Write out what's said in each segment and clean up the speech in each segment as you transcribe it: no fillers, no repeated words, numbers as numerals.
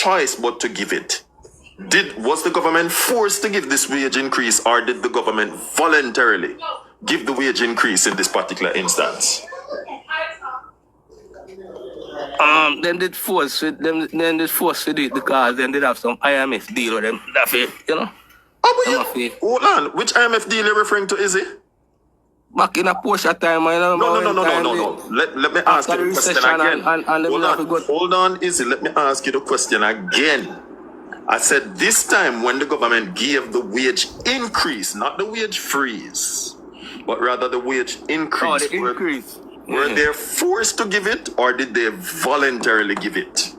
choice but to give it. Was the government forced to give this wage increase, or did the government voluntarily give the wage increase in this particular instance? Then did force with them. Then did force to do it because then did have some IMF deal with them. That's it, you know. Hold on. Which IMF deal are you referring to? Is it? Back in a Porsche time, I know. No. Let me ask you the question again. Hold on, Izzy. Let me ask you the question again. I said this time when the government gave the wage increase, not the wage freeze, but rather the wage increase. Oh, the increase. Were they forced to give it, or did they voluntarily give it?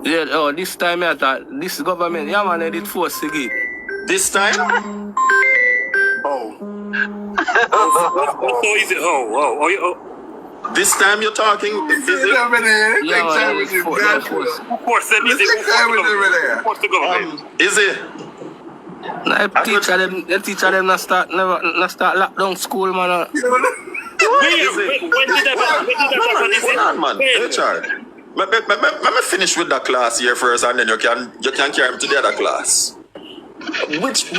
Yeah, this time I thought this government, they did force to give. This time? Easy. This time you're talking? Is it? Is it? The teacher them not start lockdown school, man. When did that happen? Man. Richard. Let me finish with that class here first, and then you can carry him to the other class. Which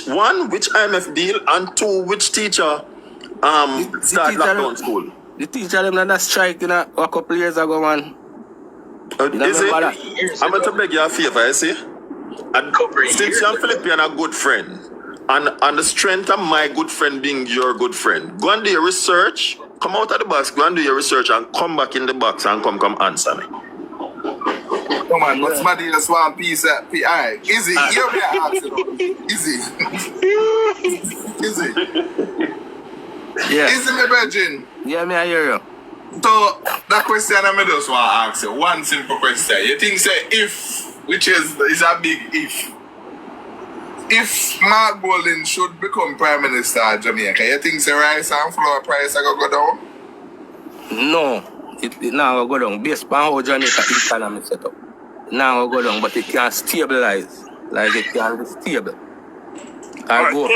one? Which IMF deal? And two, which teacher start lockdown school? The teacher them that strike a couple years ago, man. Is it? I'm going to beg you a favor, you see? And since you're Philippian a good friend, and on the strength of my good friend being your good friend, go and do your research, come out of the box, go and do your research, and come back in the box and come answer me. Come on, but somebody just want piece at PI. Easy, you're Easy. Yeah. Easy, my virgin. Yeah, me I hear you. So, that question I just want to ask you, one simple question. You think, say, if, which is a big if Mark Golding should become Prime Minister of Jamaica, you think the rice and flour price are going to go down? No, it now go down. Based on how Jamaica economy set up. Now go down, but it can stabilize. Like it can be stable. I go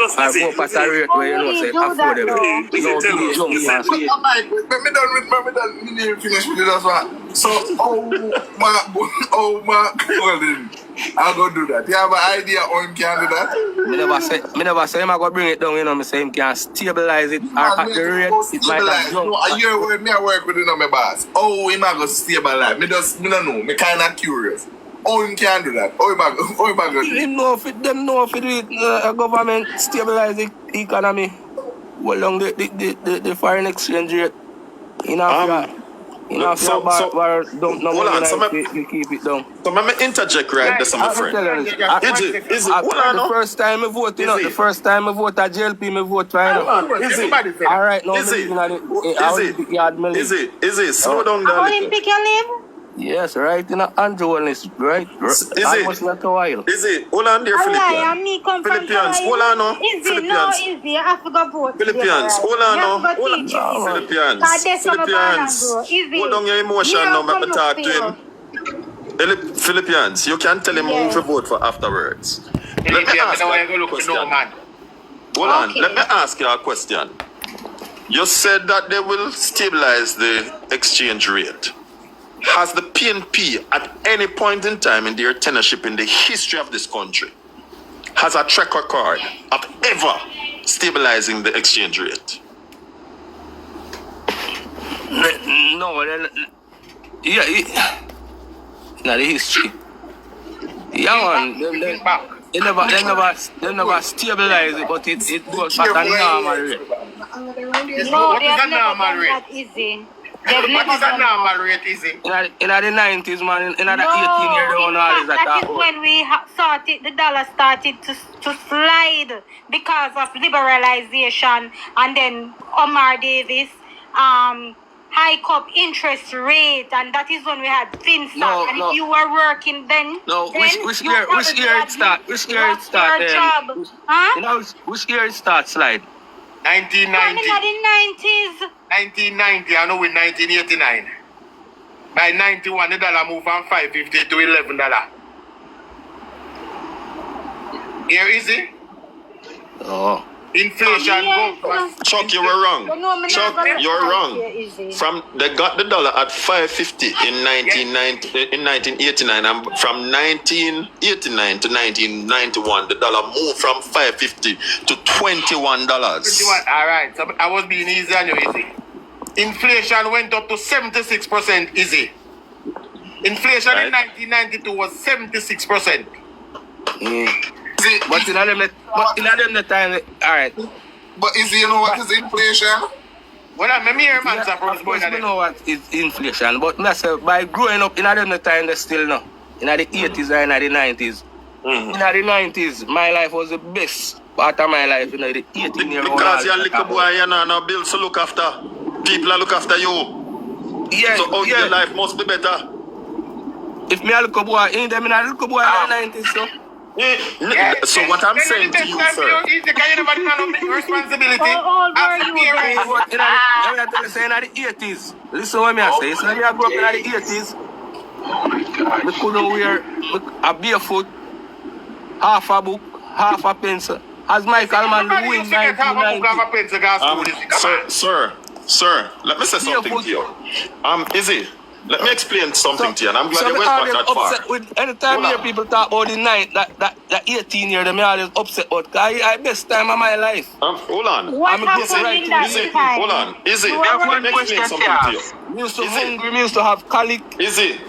past a rate where you know say affordable. Let me finish with you, that's what. So, Mark Golding, I'll go do that. You have an idea how him can do that? Me never say him I go bring it down, you know, me say him can stabilize it or at the rate it might not jump. No, you work, me I work with you, my boss. Oh, him I go stabilize. Me don't know, me kind of curious. How him can do that? How him I go do it? Them know if it do it, government stabilize the economy. How long the foreign exchange rate? Don't know you keep it down. So let me interject right there, my friend. Is it? The first time I vote, the first time I vote at JLP, I vote right now. Is it? All right, now Is it? Slow down there. Olympic you live? Yes, right in Andrew Wellness, right? Is it? Almost not a while. Is it? Hold on there, Philippians. Philippians, hold on now. Philippians. Easy, I have to go vote. Philippians, hold on now. Philippians. Hold on your emotion now, let me talk to him. Philippians, you can tell him who to vote for afterwards. Let me ask you a question. Hold on, let me ask you a question. You said that they will stabilize the exchange rate. Has the PNP at any point in time in their tenureship in the history of this country has a track record of ever stabilizing the exchange rate? No, not the history. Yeah, man, they never stabilize it, but it goes back to normal rate. No, they have never done that easy. What is a normal rate, is it? In the 90s, man, in the 18 years, that is when we started, the dollar started to slide because of liberalization, and then Omar Davis hike up interest rate, and that is when we had FinStart. And if you were working then, which year it start? Which year it start? Which year it start slide? 1990. In the 90s. 1990, I know in 1989. By 91, the dollar moved from $5.50 to $11. Here is it? Oh. Inflation go. Chuck, you were wrong. Chuck, you're wrong. From they got the dollar at 550 in 1989, and from 1989 to 1991, the dollar moved from 550 to $21. All right. So I was being easy on you, easy. Inflation went up to 76%, easy. Inflation in 1992 was 76%. But in them time, all right. But is you know what is inflation? Well, I'm here, man. Of course, we know what is inflation, but by growing up in them time, they still know. In the 80s and in the 90s. In the 90s, my life was the best part of my life. You know, the 18-year-old. Because you're a little boy, you know, no bills to look after. People look after you. Yeah, so your life must be better. If me a little boy, in them in a little boy in the 90s, so. So what I'm saying to you, sir. Responsibility. In the 80s. Listen what I say. So when I grew up in the 80s, we couldn't wear a barefoot, half a book, half a pencil. As Michael Mann win 1990. Sir, let me say something to you. Izzy, let me explain something to you, and I'm glad you went back that far. Anytime you hear people talk about the night, that 18 year, them always upset about. I best time of my life. Hold on. What happened in that time? Hold on. Izzy, let me explain something to you. We used to hungry, we used to have colic. Izzy,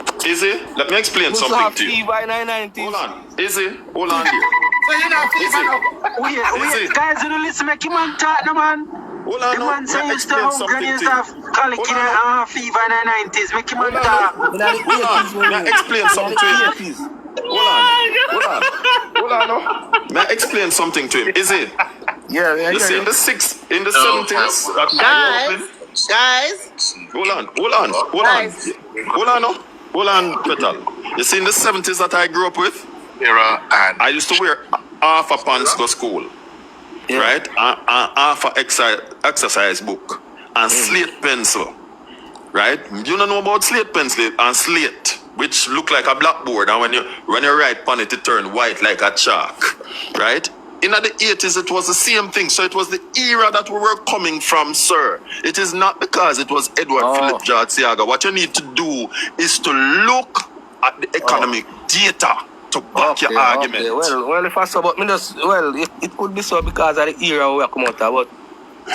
let me explain something to you. We used to have fever in the 90s. Hold on. Izzy, hold on here. So you know fever now? Wait, guys, you don't listen, make him man talk, no man. Hold on, the man say used to hungry, used to have colic in the fever in the 90s, make him man talk. Hold on, may I explain something to him? Hold on. May I explain something to him? Izzy? Yeah. You see, in the 70s, Guys. Hold on, Petal. You see, in the 70s that I grew up with, I used to wear half a pants to school, right? And half a exercise book and slate pencil, right? You don't know about slate pencil and slate, which look like a blackboard, and when you write on it, it turn white like a chalk, right? In the 80s, it was the same thing. So it was the era that we were coming from, sir. It is not because it was Edward Philip George Seaga. What you need to do is to look at the economic data to back your argument. Okay. Well, if I saw about me, it could be so because of the era we are coming out of.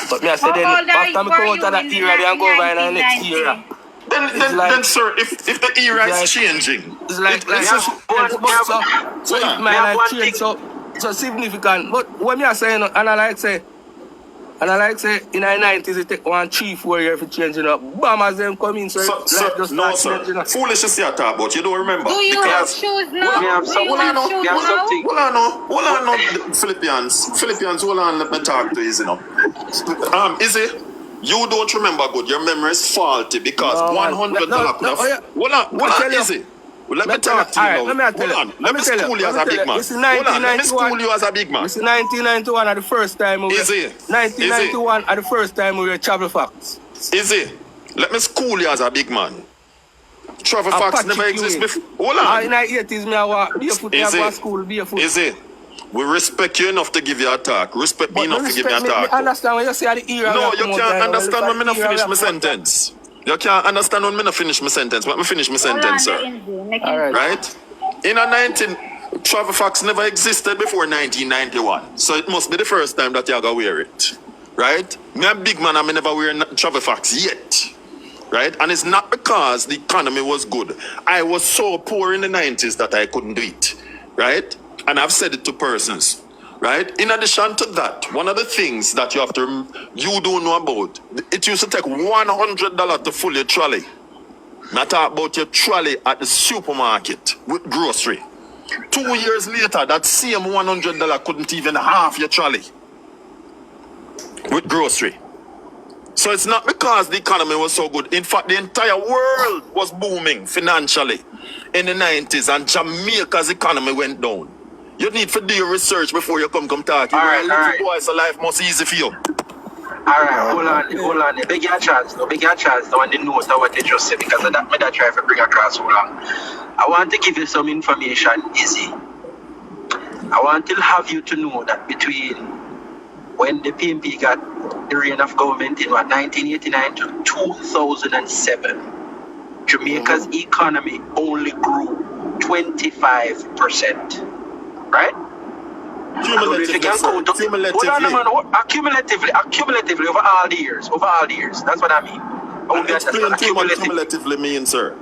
But me, I said then, after me come out of that era, they go over in the next era. Then, sir, if the era is changing, it's like so if my life change so significant. But what me I say, and I like say in the 90s it take 1-3-4 years for changing up. Bombers them come in, so sir. Foolish to say I talk about. You don't remember. Do you have shoes now? Hold on, no. Philippians, hold on, let me talk to you, Izzy, you don't remember good. Your memory is faulty because $100 could have... Hold on, Izzy. Let me talk to you now. Hold on. Let me school you as a big man. Let me school you as a big man. This is 1991 at the first time. 1991 at the first time we were Travel Facts. Izzy, let me school you as a big man. Travel Facts never exist before. Hold on. In the 80s, I was barefoot. I was school barefoot. Izzy, we respect you enough to give you a talk. Respect me enough to give me a talk. I understand when you say the era. No, you can't understand when I not finish my sentence. You can't understand when I not finish my sentence. Let me finish my sentence, sir. Right? In a Travel Facts never existed before 1991. So it must be the first time that you gonna wear it. Right? Me a big man, I never wear Travel Facts yet. Right? And it's not because the economy was good. I was so poor in the 90s that I couldn't do it. Right? And I've said it to persons. Right? In addition to that, one of the things that you don't know about, it used to take $100 to fill your trolley. Not talk about your trolley at the supermarket with grocery. 2 years later, that same $100 couldn't even half your trolley with grocery. So it's not because the economy was so good. In fact, the entire world was booming financially in the 90s, and Jamaica's economy went down. You need to do your research before you come talk. You're a little boy, so life must be easy for you. Alright, hold on. Big your chance on the note of what they just said, because that made that try to bring across so long. I want to give you some information, Izzy. I want to have you to know that between when the PNP got the reign of government in 1989 to 2007, Jamaica's economy only grew 25%. Right? Accumulatively over all the years. That's what I mean. Explain to you what cumulatively means, sir.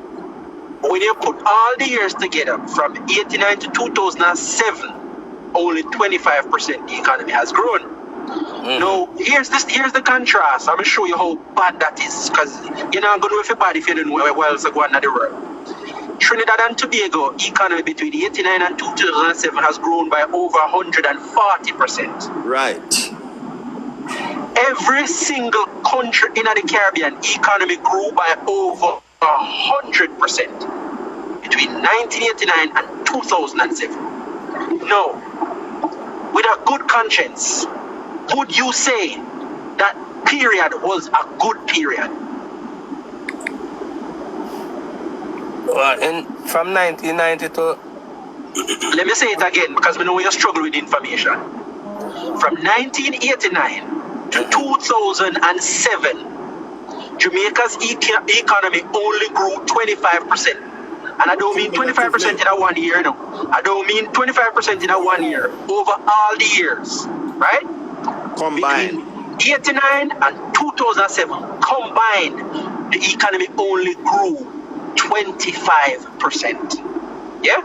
When you put all the years together, from 89 to 2007, only 25% the economy has grown. Now, here's the contrast. I'm going to show you how bad that is, because you're not going to know if you're bad if you don't know where else are going in the world. Trinidad and Tobago economy between 89 and 2007 has grown by over 140%. Right. Every single country in the Caribbean economy grew by over 100% between 1989 and 2007. Now, with a good conscience, would you say that period was a good period? Well, from 1992. Let me say it again, because we know you struggle with information. From 1989 to 2007, Jamaica's economy only grew 25%. And I don't mean 25% in a 1 year, no. I don't mean 25% in a 1 year. Over all the years, right? Combined. Between 89 and 2007, combined, the economy only grew 25%. Yeah?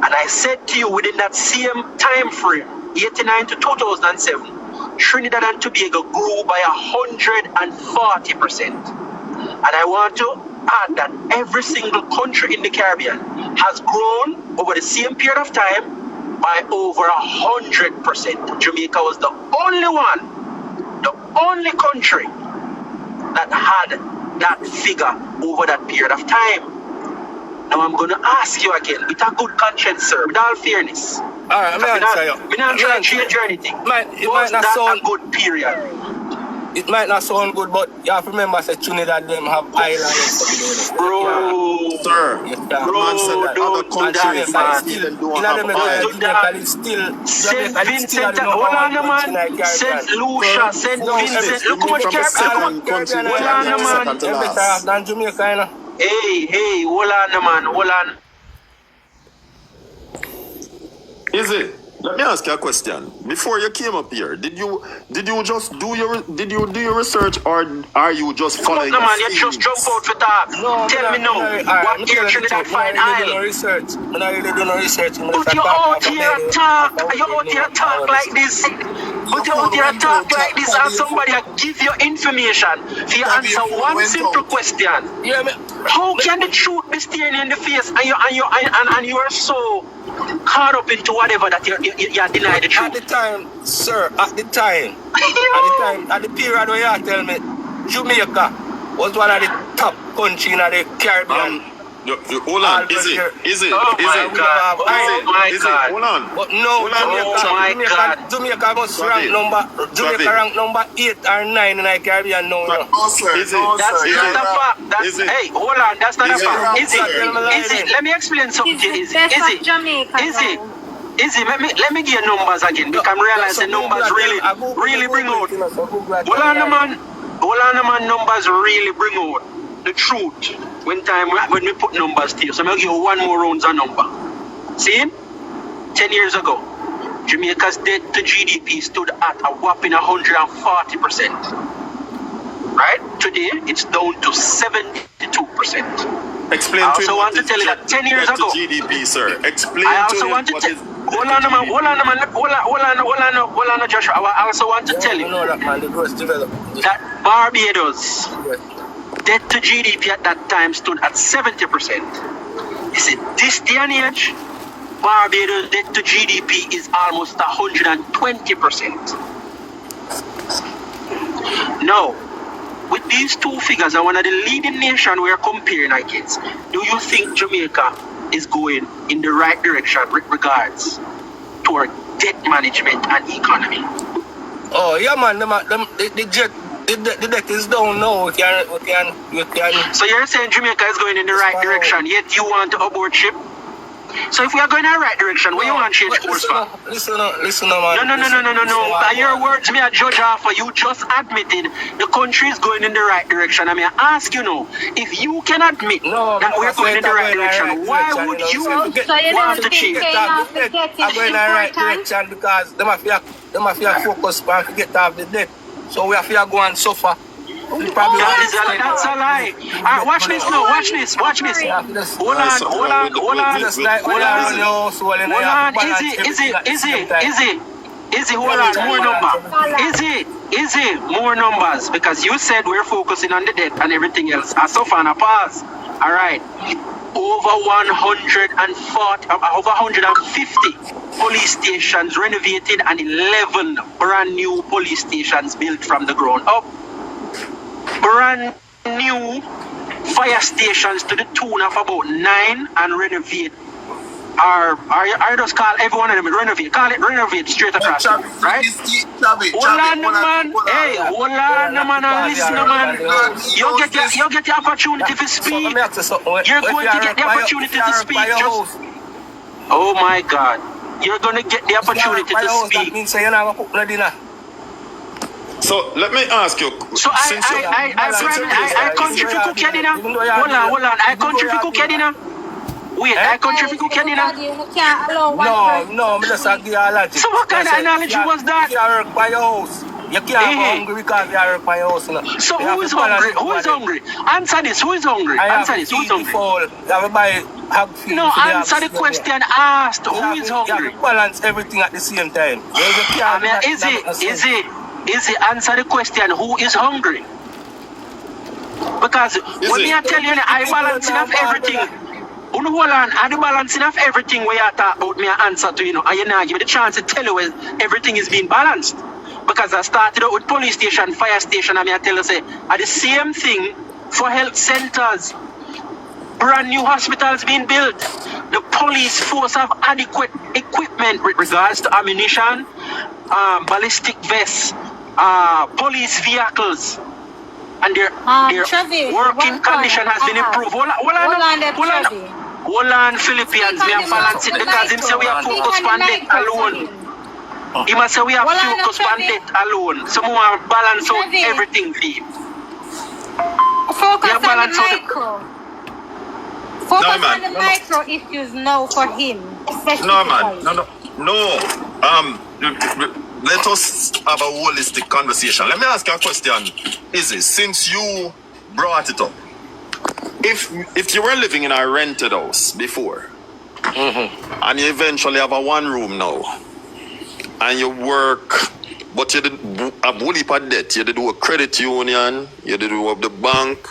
And I said to you, within that same time frame, 89 to 2007, Trinidad and Tobago grew by 140%. And I want to add that every single country in the Caribbean has grown over the same period of time by over 100%. Jamaica was the only country that had that figure over that period of time. Now I'm going to ask you again, with a good conscience, sir, with all fairness. Alright, I'm going to answer you. We're not trying to change anything. It might Was not that sound a good period? It might not sound good, but you have to remember that Trinidad them have islands. Bro, Sir, Yes, the man said that other countries still don't have islands. St. Vincent, hold on, man. St. Lucia, St. Vincent, look how much Caribbean. Hold on, man. Jamaica, you know. Hey, hold on, man, hold on. Is it? Let me ask you a question. Before you came up here, did you just do your research, or are you just following? No, man, you just jump out for that. Tell me now, what year Trinidad find I island? really do no research. But you out here talk like this. But you out here talk like this, and somebody give you information for you answer one simple question. Yeah, How can the truth be staring you in the face, and you are so caught up into whatever that you deny the truth? At the time, sir, at the period where you tell me Jamaica was one of the top countries in the Caribbean. Hold on, is it? Oh my God. Hold on. But no, Jamaica must rank number 8 or 9 in the Caribbean now. No, sir. Is it? That's Is not it? a fact. Is it? Hey, hold on, that's not a Is it? fact. Is Is it? Let me explain something to you. Is it? Let me give you numbers again, because I realize the numbers really bring out. Hold on, man, numbers really bring out the truth when we put numbers to you. So I'm going to give you one more round of number. See? 10 years ago, Jamaica's debt to GDP stood at a whopping 140%. Right? Today, it's down to 72%. Explain I to also him want to tell you that 10 years ago. GDP, sir. Explain I to also him want to what tell. is. Hold on, Joshua. I also want to tell you that Barbados' debt to GDP at that time stood at 70%. You see, this day and age, Barbados' debt to GDP is almost 120%. Now, with these two figures, and one of the leading nations we're comparing against, do you think Jamaica is going in the right direction with regards to our debt management and economy? Oh, yeah, man. The debt is down now. We can. So you're saying Jamaica is going in the right direction, yet you want to abort ship? So if we are going in the right direction, where you want to change course for? Listen, man. No. By your words, me a judge offer. You just admitted the country is going in the right direction. I mean, I ask you now, if you can admit that we're going in the right direction, why would you want to change? I'm going in the right direction because them have to focus on get off the debt. So we have to go and suffer. That's a lie. Watch this now. Watch this. Hold on. Easy. Hold on. More number. Easy. More numbers. Because you said we're focusing on the debt and everything else. I suffer and I pause. All right. Over 150 police stations renovated and 11 brand new police stations built from the ground up. Brand new fire stations to the tune of about 9 and renovate. I just call every one of them renovate. Call it renovate straight across. Right? Hold on, man. Hey, hold on, man, and listen, man. You get the opportunity to speak. You're going to get the opportunity to speak. Just, oh my God. You're going to get the opportunity to speak. That means you're not going to cook dinner. So let me ask you. So I country for cook your dinner. Hold on. I country for cook your dinner. Wait, I country for cook your dinner. No, me just give you a logic. So what kind of analogy was that? You can't work by your house. You can't be hungry because you work by your house. So who is hungry? Answer this. Who is hungry? Answer this. Who is hungry? No, answer the question asked. Who is hungry? You have to balance everything at the same time. Easy, answer the question, who is hungry? Because when me I tell you, I balancing of everything. I do balancing of everything where you talk about me answer to, and you not give me the chance to tell you where everything is being balanced. Because I started out with police station, fire station, and I tell you, say, are the same thing for health centers. Brand new hospitals being built. The police force have adequate equipment with regards to ammunition, ballistic vests, police vehicles, and their working condition has been improved. Hold on, Philippines, we are balancing because him say we are focused on debt alone. He must say we are focused on debt alone. So we want to balance out everything for him. Focus on the micro. Focus on the micro issues now for him. No, man. No. Let us have a holistic conversation. Let me ask you a question. Since you brought it up, if you were living in a rented house before, and you eventually have a one room now, and you work, but you did a bully for debt, you did do a credit union, you did do the bank,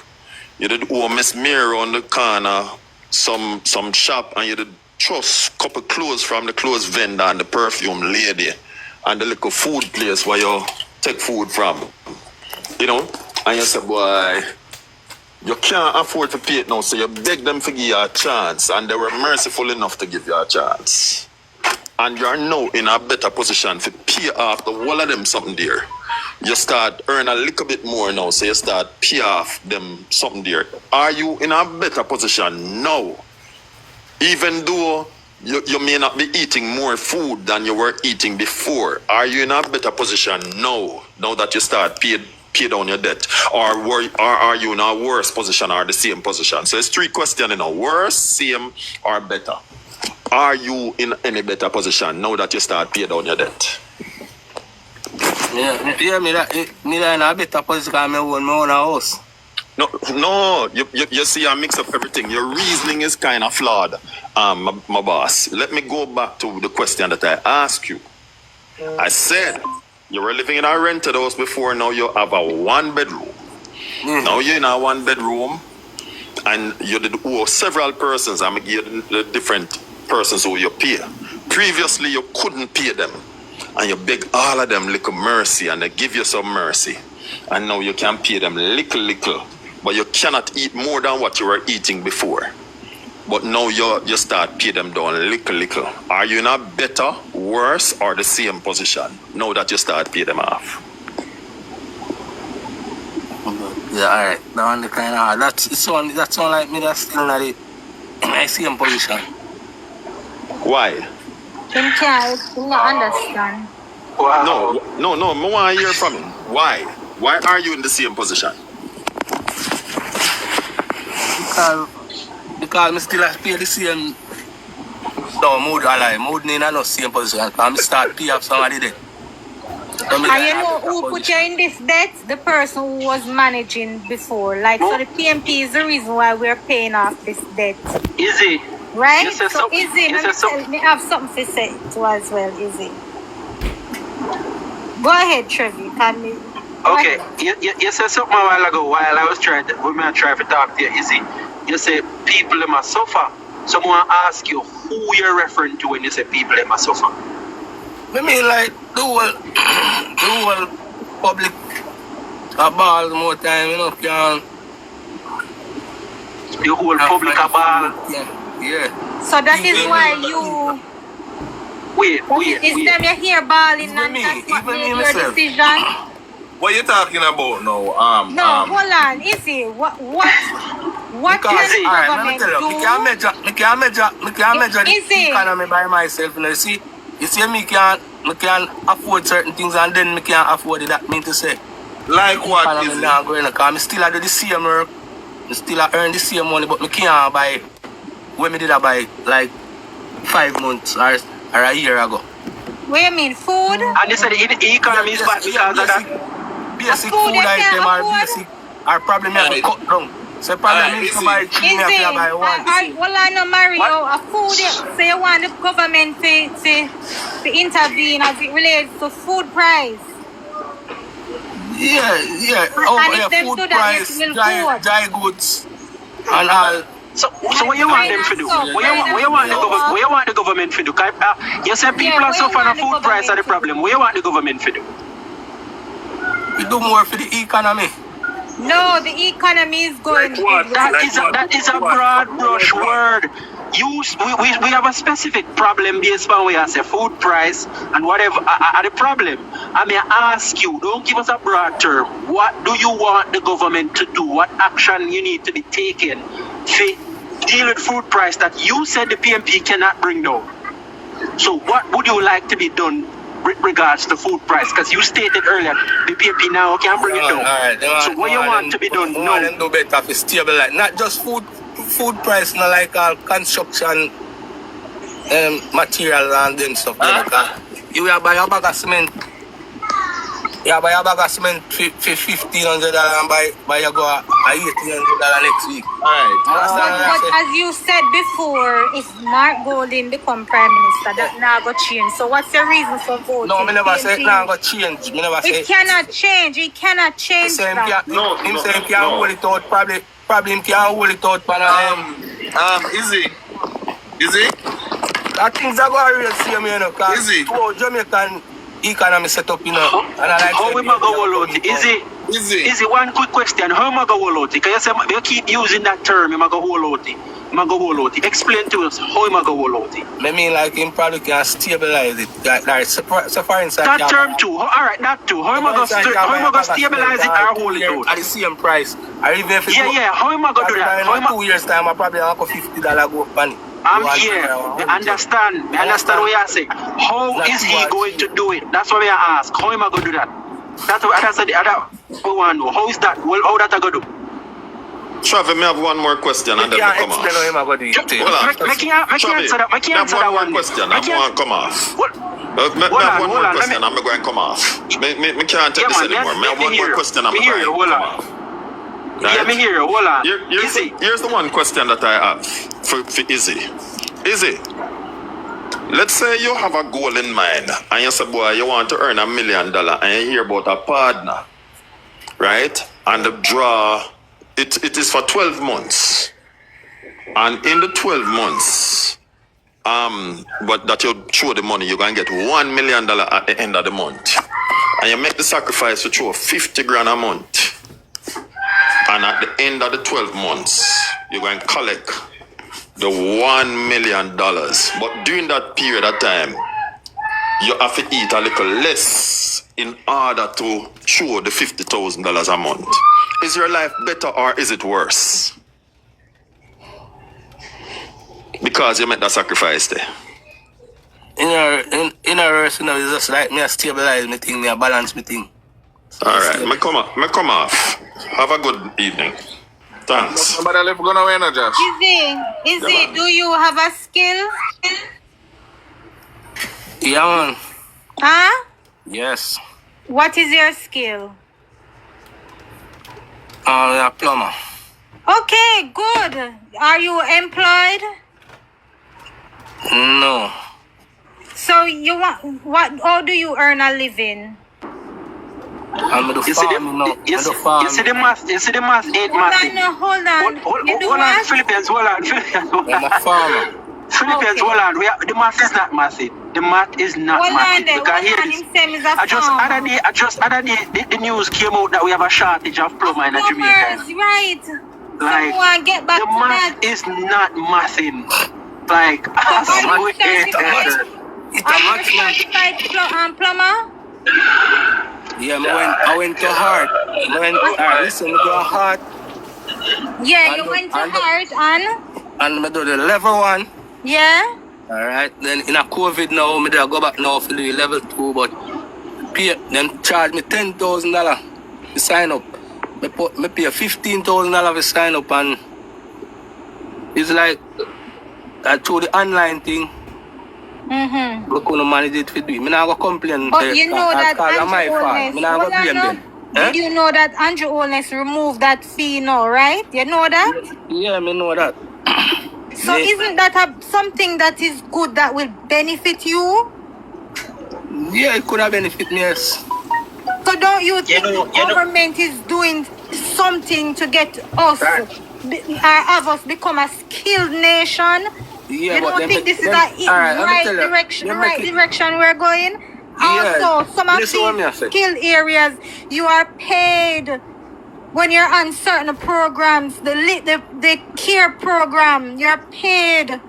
you did do a Miss Mirror on the corner, some shop, and you did trust couple clothes from the clothes vendor and the perfume lady and the little food place where you take food from, and you say, boy, you can't afford to pay it now, so you beg them to give you a chance, and they were merciful enough to give you a chance. And you are now in a better position to pay off the whole of them something there. You start earn a little bit more now, so you start pay off them something there. Are you in a better position now? Even though you may not be eating more food than you were eating before, are you in a better position now that you start pay down your debt? Or are you in a worse position or the same position? So it's 3 questions, worse, same, or better. Are you in any better position now that you start pay down your debt? Yeah, me in a better position because I own my own house. No, you see, I mix up everything. Your reasoning is kind of flawed, my boss. Let me go back to the question that I asked you. I said you were living in a rented house before, now you have a 1 bedroom. Now you're in a 1 bedroom, and you did owe several persons. I'm going to give the different persons who you pay. Previously, you couldn't pay them, and you beg all of them little mercy, and they give you some mercy. And now you can pay them little, but you cannot eat more than what you were eating before. But now you start pay them down little. Are you in a better, worse, or the same position now that you start pay them off? Yeah, alright. That one the kind of that's one like me that's still not in my same position. Why? Him can't understand. Wow. No. I want to hear from him. Why? Why are you in the same position? Because I still pay the same. No, mood alive. Mood in no same position. I'm start pay up somebody there. And you know who put you in this debt? The person who was managing before. Like, so the PMP is the reason why we're paying off this debt. Easy. Right? You say So something. Izzy, You say something. me have something to say to as well, Izzy. Go ahead, Trevi. Okay, you said something a while ago while I was trying to talk to you. You see, you say people that must suffer. Someone ask you who you're referring to when you say people that must suffer. I mean, like, the whole public ball more time, you know, can. The whole public ball. Yeah. So that is why you... Wait. Is them you hear balling and that's what made your decision? What you talking about now? No, hold on. Izzy, what Because, can the alright, let me government tell you, do? me can't measure Is the it? economy by myself. You see, me can afford certain things and then me can't afford it. That mean to say, Like what economy is now it? going because me still do the same work, me still earn the same money, but me can't buy when me did I buy like 5 months or a year ago. What you mean, food? And they said the economy is bad because of that. Basic Food food you can't item or afford? basic or probably me have to cut down. So probably me is to buy 3, me have to buy 1. Well, I know, Mario, a food, so you want the government to intervene as it relates to food price. Yeah. And if them Food do that, price, it will go. dry goods and all. So what you want them to do? What you want the government to do? You say people are suffering a food price are the problem. What you want the government to do? We do more for the economy. No, the economy is going Like what? That is a broad brush word. We have a specific problem based on where I say food price and whatever are the problem. I may ask you, don't give us a broad term. What do you want the government to do? What action you need to be taken to deal with food price that you said the PMP cannot bring down? So what would you like to be done with regards to food price? Because you stated earlier the PMP now can bring it down. So what you want to be done now? Them do better to stabilize, not just food price, not like all construction material and them stuff. You will buy a bag of cement. You buy a bag of cement for $1,500 and buy you go $1,800 next week. But as you said before, if Mark Golding become Prime Minister, that now go change. So what's your reason for voting? No, me never say it now go change. Me never say it cannot change. It cannot change. Him say him can't hold it out. Probably him can't hold it out. Easy. That things are going real same, you know, because Jamaican economy set up, you know. And I like how we go hold out? Easy. One quick question. How am I go hold out? Because you keep using that term, you go hold out. Explain to us how am I go hold out? I mean, like him probably can stabilize it. Like, so for instance, that term too. All right, that too. How am I going to stabilize it or hold it out? At the same price. Or even if how am I going to do that? In 2 years' time, I probably have $50 go up on it. I'm here. I understand what you're saying. How is he going to do it? That's what we ask. How am I going to do that? That's what we want to know. How is that? Well, how that I going to do? Travis, may I have one more question and then we come off. I can't answer that. I can't answer that one. Question. I'm going to come off. I have one more question. I'm going to come off. I can't take this anymore. I have one more question. I'm going to come off. Right? Yeah, me hear you. Hold on. Here's the one question that I have for Izzy. Izzy, let's say you have a goal in mind and you say, boy, you want to earn $1 million and you hear about a partner, right? And the draw, it is for 12 months. And in the 12 months, but that you throw the money, you're going to get $1 million at the end of the month. And you make the sacrifice to throw $50,000 a month. And at the end of the 12 months, you're going to collect the $1 million. But during that period of time, you have to eat a little less in order to show the $50,000 a month. Is your life better or is it worse? Because you made that sacrifice there. in a verse, you know, it's just like me a stabilize me thing, me a balance me thing. So All right, me come off. Have a good evening. Thanks. Somebody left going away now, Josh. Izzy, do you have a skill? Yeah, man. Huh? Yes. What is your skill? I'm a plumber. Okay, good. Are you employed? No. So you want what? How do you earn a living? I'm the farm, no. You see the math, ain't mathing. Hold on. Hold on, Philippines, hold on. I'm a farmer. Philippines, hold on. The math is not mathing. The math is not mathing. Because here it is. I just other day, the news came out that we have a shortage of plumber in Jamaica. Right. Like, Someone get back the to math that. is not mathing. Like, It's a match, man. Certified plumber? Yeah, I went to Heart. Listen, I go to Heart. Yeah, you went to Heart And I do the level 1. Yeah? Alright, then in a COVID now, I go back now for the level 2, but them charge me $10,000 to sign up. I pay $15,000 to sign up, and it's like through the online thing. Mm-hmm. I couldn't manage it for do. I'm not going to complain. But you know that Andrew Holness, Did you know that Andrew Holness removed that fee now, right? You know that? Yeah, I know that. So isn't that something that is good that will benefit you? Yeah, it could have benefited me, yes. So don't you think the government is doing something to get us, have us become a skilled nation? Yeah, you don't think this is the right direction we're going? Yeah. Also, some of these skilled areas, you are paid when you're on certain programs, the care program, you're paid.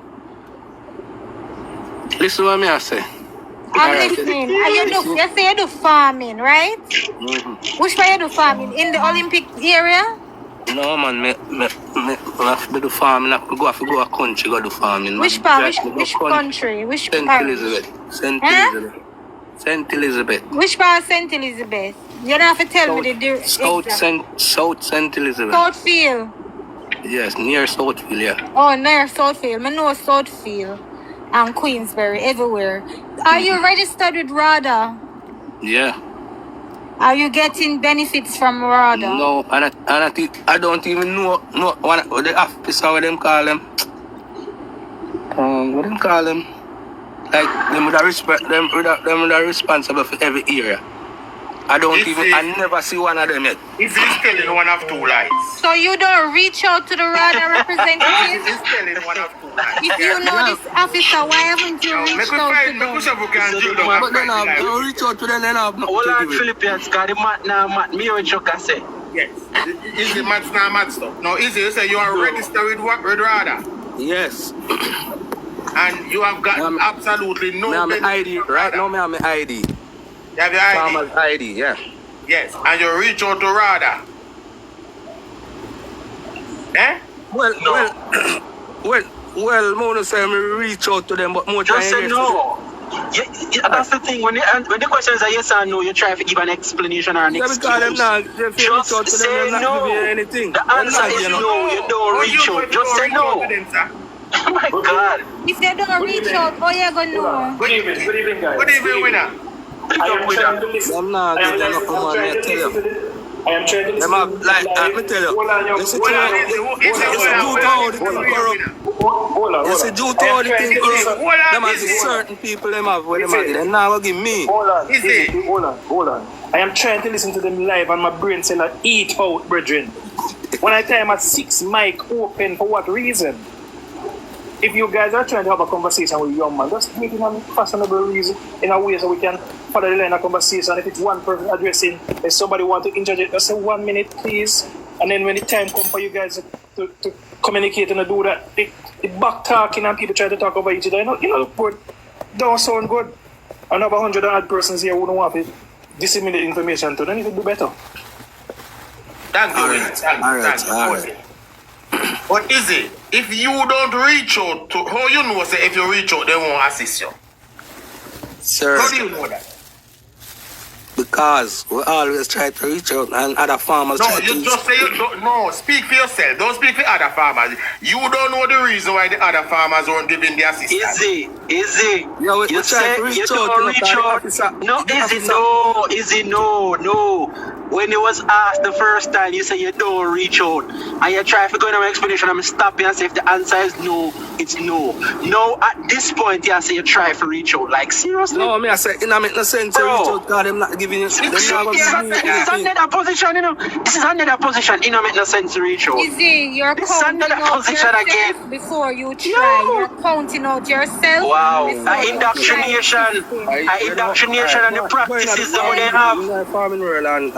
Listen what I say. I'm listening. You say you do farming, right? Mm-hmm. Which way you do farming? In the Olympic area? No, man. Me have to do farming. I have to go a country go do farming. Which part? Which country? Which part? St. Elizabeth. Which part of St. Elizabeth? You don't have to tell me the South St. Elizabeth. Southfield. Yes, near Southfield, yeah. Oh, near Southfield. I know Southfield and Queensbury, everywhere. Are you registered with RADA? Yeah. Are you getting benefits from RADA? No, I don't even know what the officer, what them call them. What them call them? Like them are responsible for every area. I never see one of them yet. Is he telling one of 2 lies? So you don't reach out to the RADA representative? He's telling one of 2 lies. If you know this officer, why haven't you reached out to them? But then I reach out to them and I have nothing Hold to on, do with it. Philippines, because the math now math. Me what you can say. Yes. Is the maths now math stuff? No, is it? You say you are registered with RADA? Yes. And you have got absolutely no I have my ID. Right now, I have my ID. You have your ID? Farmer's ID, yeah. Yes. And you reach out to RADA? Eh? Well, Mona say me reach out to them, but more just say no. Yeah, that's the thing. When the questions are yes or no, you try to give an explanation or an excuse. Just say no. The answer is no. You don't reach out. Just say no. Oh my God. If they don't reach out, how you gonna know? Good evening, guys. Good evening, winner. I'm not getting enough money, I tell you. I am trying to listen. Let me tell you. It's a due to all the things corrupt. Them have certain people them have what them have. They're not going to give me. Hold on. I am trying to listen to them live and my brain saying that eat out, brethren. When I tell them at 6 mic open, for what reason? If you guys are trying to have a conversation with a young man, just make it in a fashionable reason, in a way so we can follow the line of conversation. If it's one person addressing, if somebody want to interject, just say 1 minute, please. And then when the time comes for you guys to communicate and to do that, the back talking and people try to talk over each other, you know, but don't sound good. Another 100 odd persons here who don't want to disseminate information to them, need to do better. Thank you. All right. But is it? If you don't reach out to, how you know say if you reach out, they won't assist you? Sir, How do you know that? because we always try to reach out and other farmers No, try to you reach just say you don't. No, speak for yourself. Don't speak for other farmers. You don't know the reason why the other farmers aren't giving their assistance. Easy. Yeah, we You try say to reach you out, don't reach out. No, easy, no. When it was asked the first time, you say you don't reach out. And you try to go in an explanation, I'm stopping and say if the answer is no, it's no. No, at this point, you say you try to reach out. Like, seriously? No, me I say, it don't make no sense to Bro. reach out because them not giving you, them not gonna This give you is anything. another position, you know. This is another position. It don't make no sense to reach out. Izzy, you're This counting another out position yourself again. before you try. No. You're counting out yourself. Wow, before you indoctrination, indoctrination and the practices that they have. In the farming world and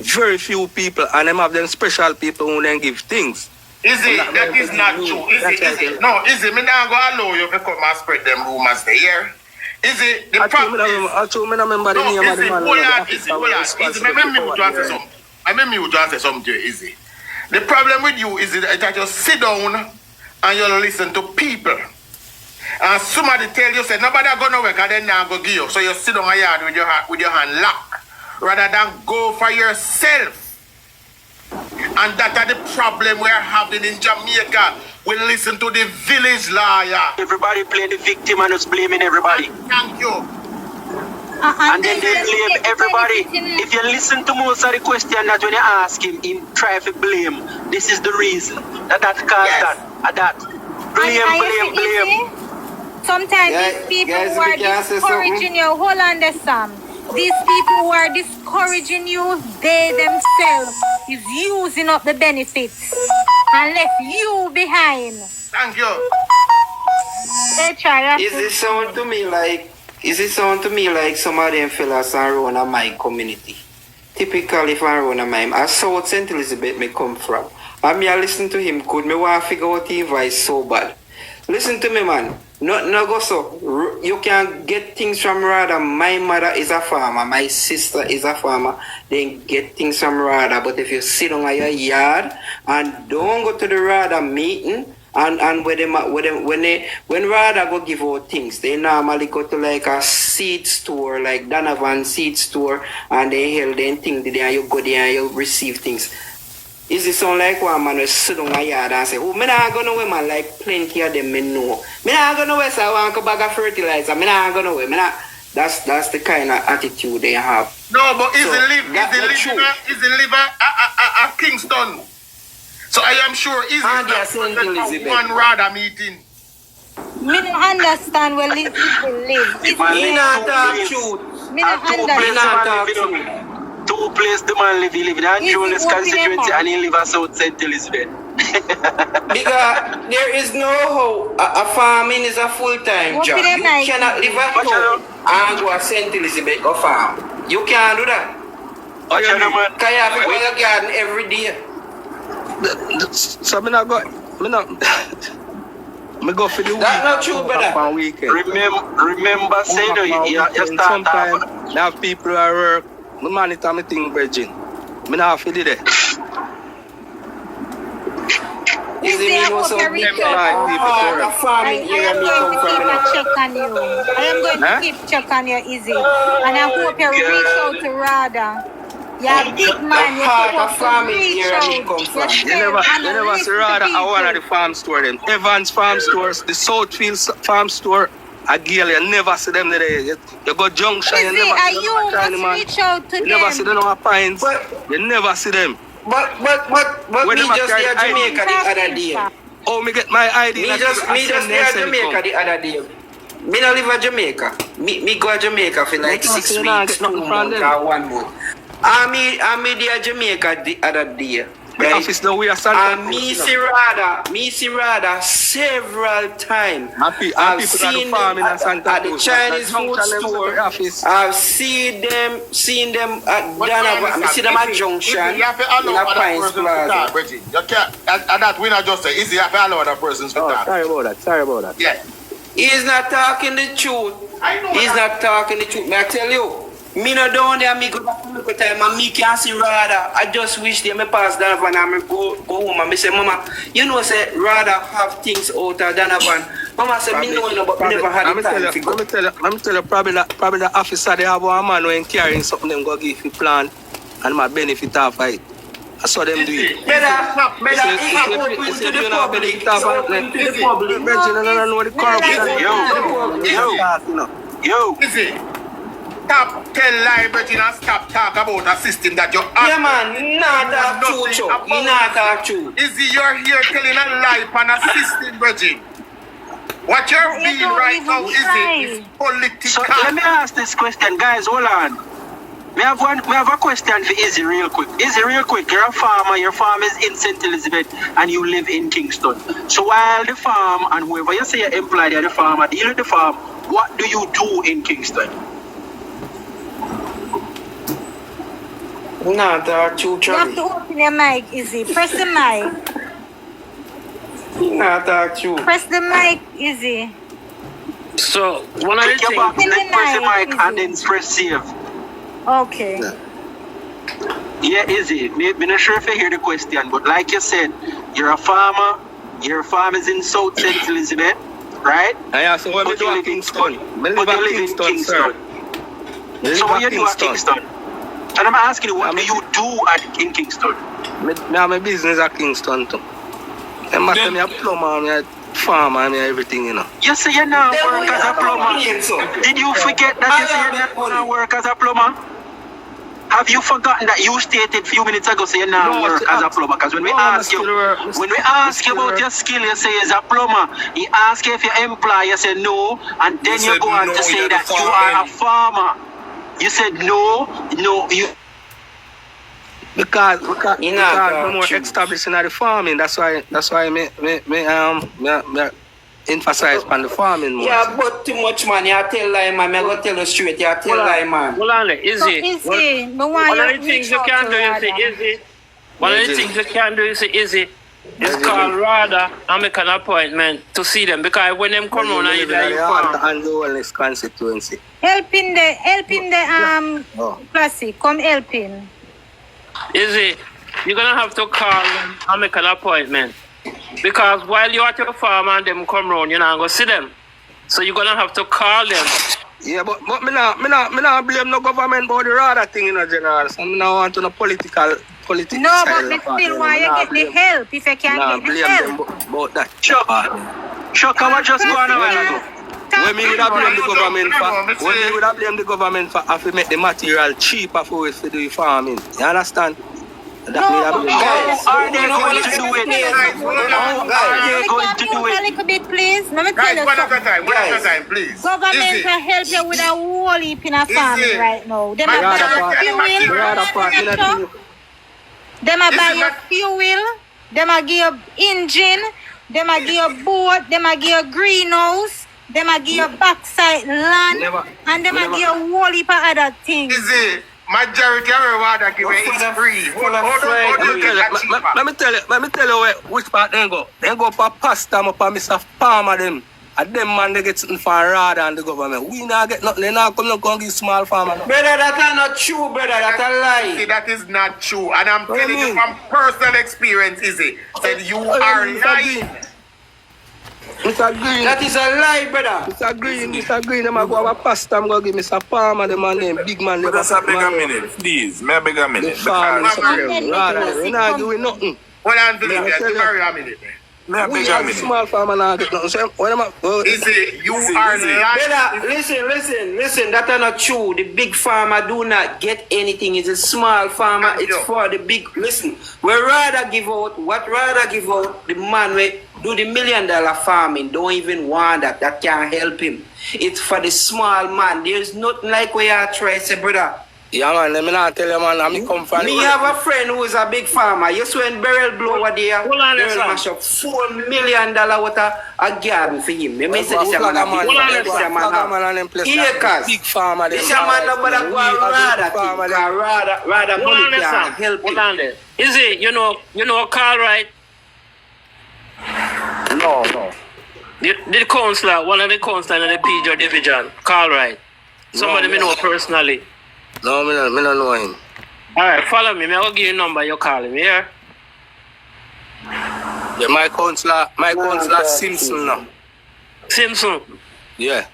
very few people, and them have them special people who then give things. Izzy, that is not true. Izzy. No, Izzy, me not go allow you to come and spread them rumors there. Izzy, the practice. I told me remember the No, name of the Izzy, man. hold on, Izzy, hold on. Izzy, let me mute you answer something. I mean, mute you answer something to you, Izzy. The problem with you is that you sit down and you listen to people. And somebody tell you, say, nobody gonna work and then now go give you. So you sit down a yard with your hand locked. Rather than go for yourself. And that are the problem we're having in Jamaica. We listen to the village lawyer. Everybody playing the victim and us blaming everybody. Thank you. And then they blame everybody. If you listen to most of the question that when you ask him try to blame, this is the reason that caused Yes. that. Blame. Sometimes these people who are discouraging you, hold on there, Sam. These people who are discouraging you, they themselves is using up the benefits and left you behind. Thank you. They try Is it sound to me like some of them fellas around my community? Typically if I run my as South St. Elizabeth me come from. And me I listen to him good, me want to figure out his voice so bad. Listen to me, man. No go so. You can get things from Rada. My mother is a farmer. My sister is a farmer. Then get things from Rada. But if you sit on your yard and don't go to the Rada meeting, and when Rada go give out things, they normally go to like a seed store, like Donovan seed store, and they held them thing there, and you go there and you receive things. Is it sound like one man will sit on my yard and say, oh, me not gonna wear man like plenty of them me know. Me not gonna wear so I want a bag of fertilizer. Me not gonna wear. That's the kind of attitude they have. No, but is So, the liver at Kingston? So I am sure is And they are St. Elizabeth. one rather meeting. Me don't understand where these people live. Me not talk truth. Me don't Me understand. not talk truth. Two places the man live. He live in Angeles constituency and he live at South St. Elizabeth. Because there is no how a farming is a full-time What job. do they You like? cannot live at home and go to St. Elizabeth go farm. You can't do that. Watch out, man. Because you have to go to your garden every day. So me not go, me go for the week. That's not true, brother. On weekend. Remember saying you start off. Sometimes I have people who work. Me monitor my thing, Virgin. Me not have to do that. Is Izzy, I it hope so you reach people? out. The farming I area am me going come to from. keep you a know. check on you. I am going to Huh? keep check on you, Izzy. And I hope you reach out to Rada. You're a big man. You're Heart of supposed to farming reach area out. me come from. You never see Rada at one of the farm store them. Evans farm stores, the Southfield farm store, Again, you never see them there. You go junction, you Izzy, never see you them. must reach out to You them. never see them on Pines. But- You never see them. But When me them a just carry there Jamaica the other day. Oh, me get my ID. Me like just I send there them Jamaica come. the other day. Me not live in Jamaica. Me go to Jamaica for like That's 6 not- you not weeks, get 2 nothing from months them. or 1 month. I me there Jamaica the other day. The Right? office now we are Santa And me see Rada several times. And people got the farm in Santa at the Cruz. Chinese That food junction, them store. set the office. I've seen them at Donovan. I see them at Junction You have to in allow a other Pines persons to Plaza. talk, Bridget. You can't, and that we not just say, easy, you have to allow other persons to Oh, talk. sorry about that. Yeah. He's not talking the truth. I know He's that. not talking the truth. May I tell you? Me no down there, me go back to look at time and me can't see Rada. I just wish they me pass Donovan and me go home and me say, Mama, you know say Rada have things out of Donovan Mama said, me know, but me never had the time to go. Let me tell you, probably the officer, they have one man when carrying something, them go give you plan and my benefit off it. I saw them do it. Better, open to the public. Open to the public. Yo. Easy. Stop tell lie, Bridget, and stop talk about a system that you're Yeah, man, not that true, not that true. Easy, you're here telling a lie on a system, Bridget. What you're You being don't right even now try. is political. So let me ask this question, guys. Hold on. We have a question for Izzy real quick. Izzy, real quick. You're a farmer. Your farm is in St. Elizabeth, and you live in Kingston. So while the farm and whoever you say you're employed at the farm, or deal with the farm, what do you do in Kingston? Not that true, You have to open your mic, Izzy. Press the mic. Not that true. Press the mic, Izzy. So, one of the Take your things... box, then press the mic, and then press save. Okay. Yeah, Izzy. I'm not sure if you hear the question, but like you said, you're a farmer. Your farm is in South St. Elizabeth, right? Yeah, so what But do you in live in Kingston? But you live in Kingston. So what you do at Kingston? And I'm asking you, what do you do in Kingston? I have my business at Kingston too. I must have a plumber, a farmer, and everything, you know. You say you now work as a plumber. Did you forget that you say you now work as a plumber? Have you forgotten that you stated a few minutes ago say you now work as a plumber? Because when we ask you about your skill, you say as a plumber. He ask you if you're employed, you say no, and then you go on to say that you are a farmer. You said no, you. Because we're more established in the farming. That's why me emphasize on the farming more. Yeah, but too much, man. You tell lie, man. I'm going to tell you straight. You tell lie, man. Hold on, Izzy. So, Izzy, One of the things you can do, Izzy. One of the things you can do, Izzy, is call Rada and make an appointment to see them. Because when them come on and you like farm. And the wellness constituency. helping the Classic, come helping. Izzy, you're gonna have to call them and make an appointment. Because while you're at your farm and them come round, you're not gonna see them. So you're gonna have to call them. Yeah, but me not blame no government about the rather thing in general. So me not want to no political No, but me still want you get the help if you can't get the help. About that. Sure, come on, just go on a while ago. When me would have blamed the government for have to make the material cheaper for us to do farming. You understand? That No, Are they going to do it? Are they going to do A it? little bit, please. Let me tell Guys, you one at a something. time, please. Government Easy. can help you with a whole heap in a farming Easy. right now. Them My a buy brother your part- fuel. Them a buy Listen, your fuel. Them a give you engine. Them a give you boat. Them a give you greenhouse. Them a give you backside land. And them a give you a whole heap of other things. Easy. Majority of reward are given is free. Let me tell you which part they go. They go for Pastor, for Mr. Farmer them. And them man they get something for rather than the government. We not get nothing. They not come and give small farmer. No. Brother, that's not true, brother. That's a lie. That is not true. And I'm telling you from personal experience, Izzy, that you are lying. Mr. Green. That is a lie, brother. Mr. Green, them a go have a pastor, I'm going to give Mr. Farmer, them and them, big man. But that's a bigger minute, please. May I beg a minute? Farmer, Because- we're not doing nothing. Hold on, Philip, carry a minute. May I We beg a have minute? small farmer now get nothing. So, when Izzy, you are Izzy. lying. Brother, listen. That's not true. The big farmer do not get anything. It's a small farmer. It's for the big. Listen, we rather give out. What rather give out? The man we do the $1 million farming. Don't even want that. That can't help him. It's for the small man. There's nothing like where you try say, brother. yeah, man, let me not tell you, man, I'm come from. Me have a friend who is a big farmer. You see when Beryl blow over there, Hold on, Beryl listen. mash up $4 million worth of a garden for him. You may say this man a big farmer. This man have acres. Big farmer. This man no better go and rather money can help Hold him. on there. Izzy, you know Carl, right? No. The counselor, one of the counselors in the PJ division, Carl, right? Somebody me know personally. No, me don't know him. Alright, follow me. I'll give you a number, you call him, yeah? Yeah, my counselor Simpson now. Simpson. Yeah.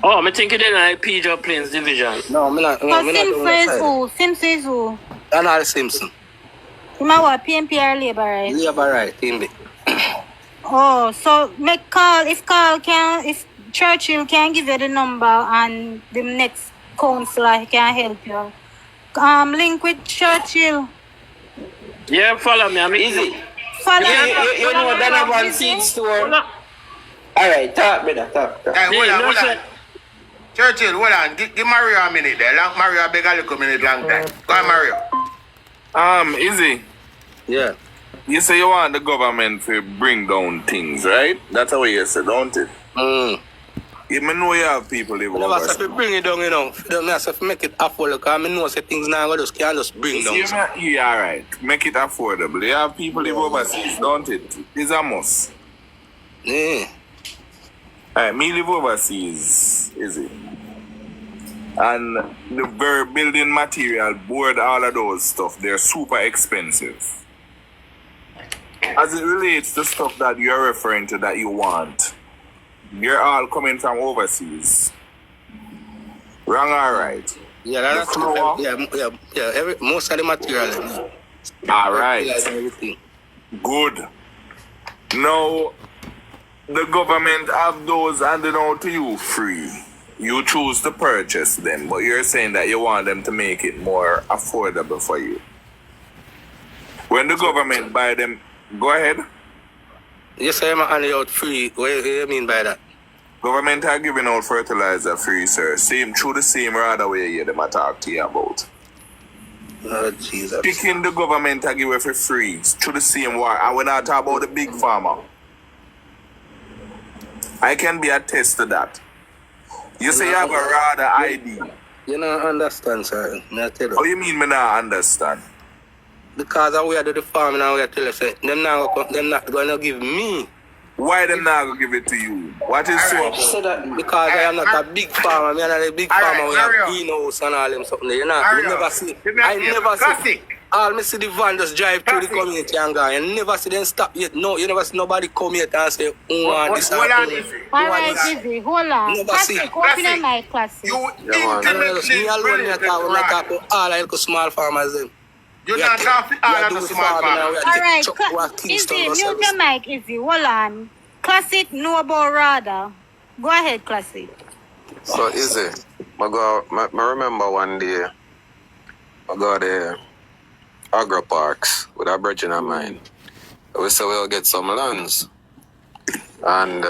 Oh, I think you didn't Pedro Plains division. No, me not. So Me not Simpson is who? Simpson is who? Donald Simpson. You know what? PNP or Labour, right? Labour right, team B. Oh, so make call if Churchill can give you the number and the next councillor can help you. Link with Churchill. Yeah, follow me. I'm easy. Follow You know Donovan Seed Store. Alright, talk, brother, talk. Hey, hold on. Churchill, hold on. Give Mario a minute there. Mario beg a little minute long time. Go on, Mario. Easy. Yeah. You say you want the government to bring down things, right? That's how you say, don't it? You know you have people live I never over. say bring it down, you know. I say make it affordable because I know say things now just can't just bring down. Yeah, right. Make it affordable. You have people live overseas, don't it? It's a must. Yeah. Alright, me live overseas, is it? And the very building material, board, all of those stuff, they're super expensive. As it relates to stuff that you're referring to that you want, you're all coming from overseas. Wrong or right? Yeah, that's true. Most of the material. Alright. Everything. Good. Now, the government have those handed out to you free. You choose to purchase them, but you're saying that you want them to make it more affordable for you. When the government buy them, go ahead. You say I'm handing out free. What do you mean by that? Government are giving out fertilizer free, sir. Same through the same rather way you them talk to you about. Oh, Jesus. Picking the government are give for free through the same war. And when I talk about the big farmer, I can be attest to that. You say you have a rather ID. You don't understand, sir. I tell you. Oh, you mean me not understand? Because we are the farm now, we are telling you, they're not going to give me. Why them not going to give it to you? What is so? Because I am not a big farmer. I am not a big farmer. We have greenhouse and all them something. You never see. I never see. All me see the van just drive through the community and go. You never see them stop yet. No, you never see nobody come here and say, this and that. Alright, Izzy, hold on. Classic, open your mic, Classic. You Me alone, I talk to all like small farmers. You're not talking all of the small farmers. Alright, Izzy, mute your mic, Izzy. Hold on. Classic, know about Rada. Go ahead, Classic. So, Izzy, I remember one day, I go there. Agro Parks with a brethren of mine. We say we'll get some lands. And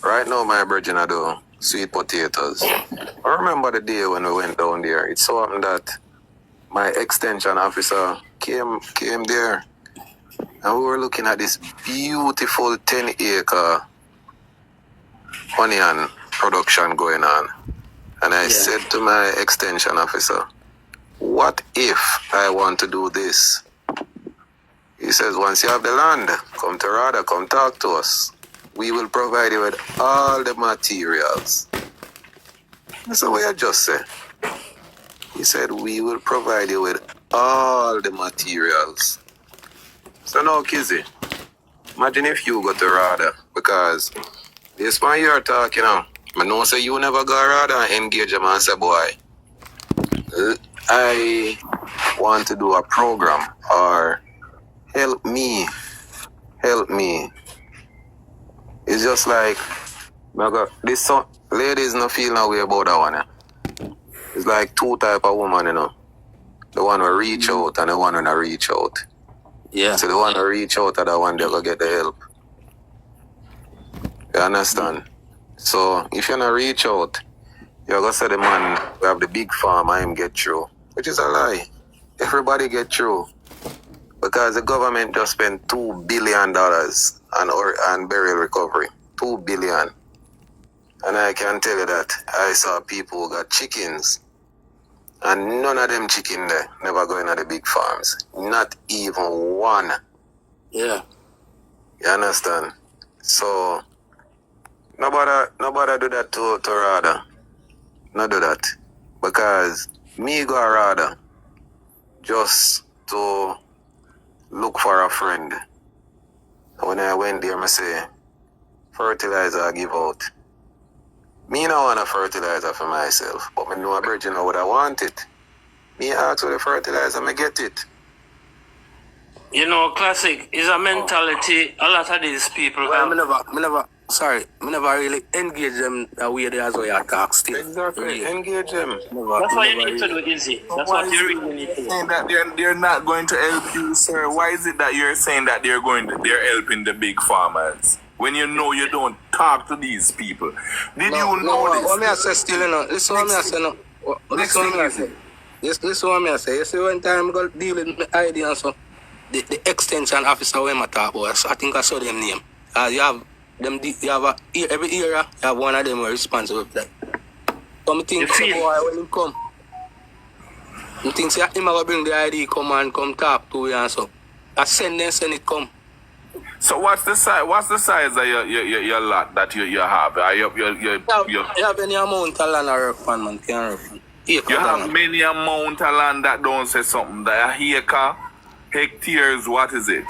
right now my brethren are doing sweet potatoes. I remember the day when we went down there. It so happened that my extension officer came there and we were looking at this beautiful 10-acre onion production going on. And I said to my extension officer, what if I want to do this? He says, once you have the land, come to Rada, come talk to us. We will provide you with all the materials. That's what I just said. He said, we will provide you with all the materials. So now, Kizzy, imagine if you go to Rada, because this man you're talking now, I know say you never go to Rada and engage him and say, boy, I want to do a program or help me. It's just like, this ladies no feel no way about that one. It's like two type of woman, you know. The one who reach out and the one who not reach out. Yeah. So the one who reach out and the one they go get the help. You understand? So if you not reach out, you're going to say the man who have the big farm and him get through. Which is a lie. Everybody get through. Because the government just spent $2 billion on burial recovery. $2 billion. And I can tell you that I saw people who got chickens. And none of them chicken there never go into the big farms. Not even one. Yeah. You understand? So, nobody do that to Rada. Not do that. Because me go Rada just to look for a friend. When I went there, I say, fertilizer I give out. Me no want a fertilizer for myself, but me know a virgin know what I want it. Me ask for the fertilizer, me get it. You know, classic is a mentality. A lot of these people Well, have. me never really engage them the way they as way I talk still. Exactly, Really. engage them. That's what you need to do, Izzy. That's what you really need to do. Saying that they're not going to help you, sir. Why is it that you're saying that they're helping the big farmers when you know you don't talk to these people? Did you know this? What me I say still, you know? Listen what me I say, no. Listen what me I say. Yes, listen what me I say. You see, one time I go deal with my ID and so, the extension officer when I talk about, so I think I saw them name. You have them. You have every area. You have one of them who are responsible for that. So I think the boy when he come, I think say him will bring the ID come talk to you and so. I send it come. So what's the size of your lot that you have? You have any amount of land or work on, man, can work on. You have many amount of land that don't say something. That a acre, hectares, what is it?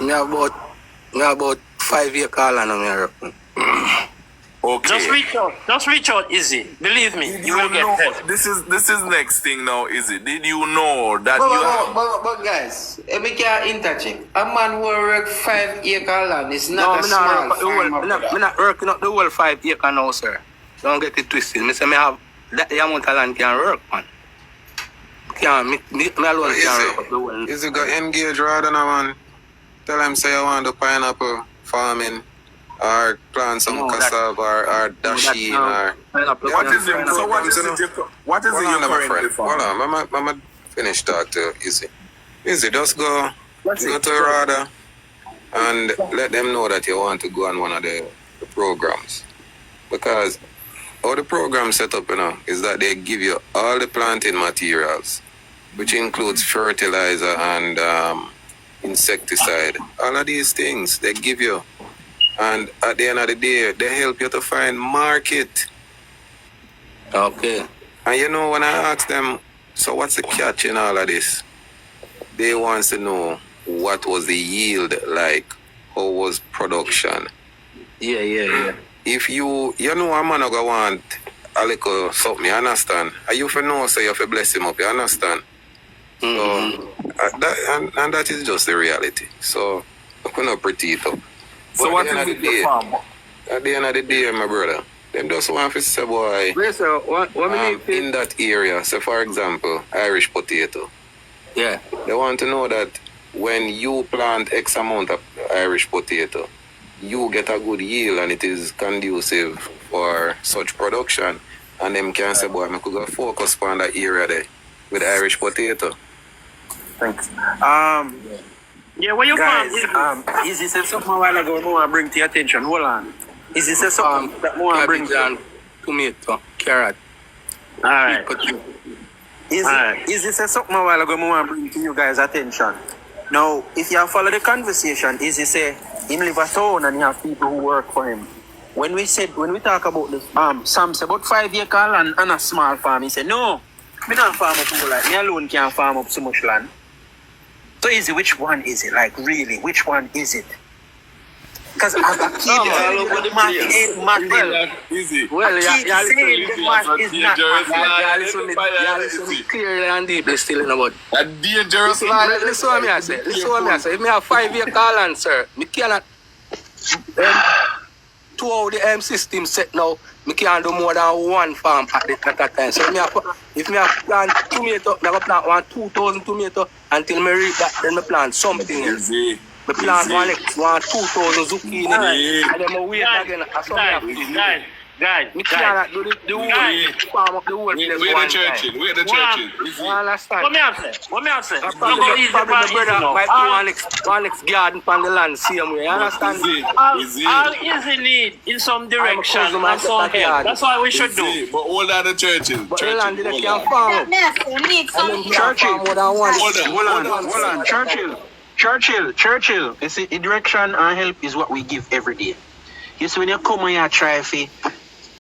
Me about 5 acres land on me work on. Okay. Just reach out, Izzy. Believe me, you will get help. This is next thing now, is it? Did you know that you have... But guys, me can't interject. A man who work 5 acre land is not a small farm. I'm not working up the whole 5 acres now, sir. Don't get it twisted. Me say me have that amount of land can work, man. Me alone can work up the whole. Is it got engage rather than man? Tell him say I want the pineapple farming. Or plant some cassava or dashi or... What is it you're currently Hold on, I'm finish talk to Izzy. Izzy, just go to RADA and let them know that you want to go on one of the programs. Because how the program set up, you know, is that they give you all the planting materials, which includes fertilizer and insecticide. All of these things they give you. And at the end of the day, they help you to find market. Okay. And you know, when I ask them, so what's the catch in all of this? They want to know what was the yield like, how was production. Yeah. If you know a man who want a little something, you understand? And you for know, so you have to bless him up, you understand? Mm-hmm. So, and that is just the reality. So, I couldn't pretty it up. So what is it the farm? At the end of the day, my brother, them just want to say, boy, in that area, so for example, Irish potato. Yeah. They want to know that when you plant X amount of Irish potato, you get a good yield and it is conducive for such production. And them can say, boy, I could go focus on that area there with Irish potato. Thanks. Yeah, where you Guys, from? is this something a while ago I want to bring to your attention? Hold on. Is this something that I want to bring to Cabbage and tomato, carrot. Alright. Alright. Is this something a while ago I want to bring to you guys' attention? Now, if you follow the conversation, is he say him live a town and he have people who work for him. When we talk about this, Sam said about 5 acre land and a small farm. He said, no, me not farm up all like me alone can't farm up so much land. So is it, which one is it? Like really, which one is it? Because as a kid, all over the math ain't math. Easy. Well, Kid saying the math is not math. listen clearly and deeply still in about. A dangerous Listen what me I say. If me have 5 acre land, sir, me cannot to how the system set now, me can't do more than one farm at a time. So if me have plant tomato, me have plant 2,000 tomato until me reach that, then me plant something else. Me plant one 2,000 zucchini, and then me wait again. Guys, me cannot do the whole farm up the whole place one time. Where the churches? You understand? What me I say? Don't go Probably easy my about easy brother now. might do one next garden from the land same way. You understand? All easy need in some direction and some help. That's what we should do. But all of the churches. But the land they can farm up. Need some Hold on. Churchill. You see, direction and help is what we give every day. You see, when you come and you try to